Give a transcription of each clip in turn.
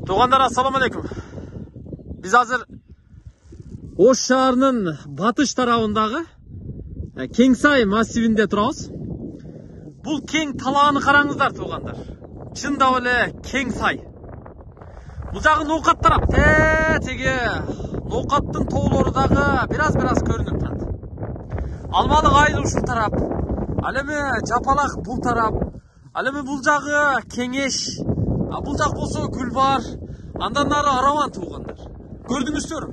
Туугандар, ассаламу алейкум. Биз азыр Ош шаарынын батыш тарабындагы Кеңсай массивинде турабыз. Бул кең талааны караңыздар, туугандар. Чындап эле Кеңсай. Бул жагы Ноокат тарап. Теге Ноокаттын тоолору дагы бираз көрүнүп турат. Алмалык айыл ушул тарап. Ал эми Жапалак бул тарап. Ал эми бул жагы Кеңеш. Бул жак болсо Гүлбар. Андан нары Араван, туугандар. Көрдүңүздөр?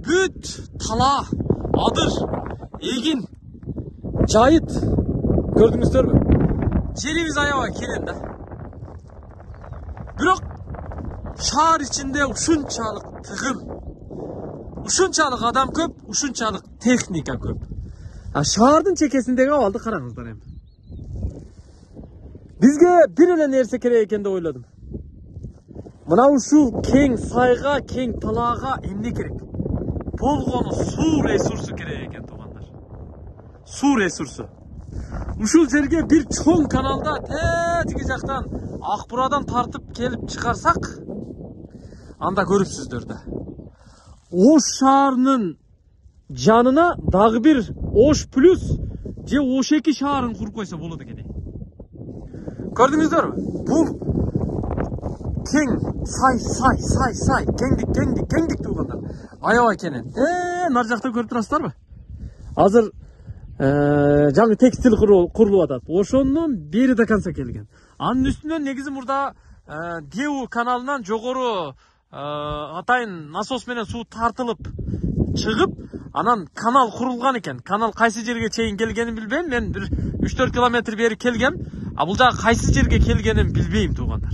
Бүт тала, адыр, эгин, жайыт. Көрдүңүздөрбү? Жерибиз аябай келен да. Бирок шаар ичинде ушунчалык тыгын, ушунчалык адам көп, ушунчалык техника көп. Шаардын чекесиндеги абалды караңыздар эми. Бизге бир эле нерсе керек экен деп ойлодум. Мына ушул кең сайга, кең талаага эмне керек? Болгону суу ресурсу керек экен, туугандар. Суу ресурсу. Ушул жерге бир чоң каналда тиги жактан Акбурадан тартып келип чыгарсак, анда көрүпсүздөр да. Ош шаарынын жанына дагы бир Ош плюс же Ош 2 шаарын куруп койсо болот экен. Көрдүңүздөрбү? Бул кең сай кеңдик туугандар. Аябай кенен. Нар жакта көрүп турасыздарбы? Азыр жаңы текстил курулуп атат. Ошондон бери до конца келген. Анын үстүнөн негизи мурда Деву каналынан жогору атайын насос менен суу тартылып чыгып, анан канал курулган экен. Канал кайсы жерге чейин келгенин билбейм. Мен бир 3-4 километр бери келгем. Бул жагы кайсы жерге келгенин билбейм, туугандар.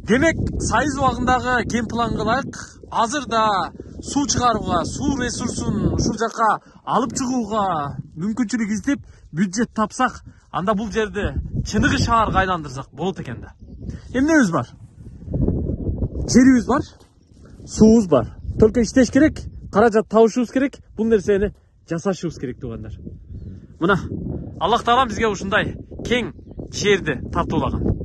Демек, сайыз убагындагы кен планга ылайык, азыр да суу чыгарууга, суу ресурсун ушул жака алып чыгууга мүмкүнчүлүк издеп, бюджет тапсак, анда бул жерди чыныгы шаарга айландырсак болот экен да. Эмнебиз бар? Жерибиз бар, суубуз бар. Только иштеш керек, каражат табышыбыз керек, бул нерсени жасашыбыз керек, туугандар. Мына Аллах Таалам бизге ушундай кең жерди тартуулаган.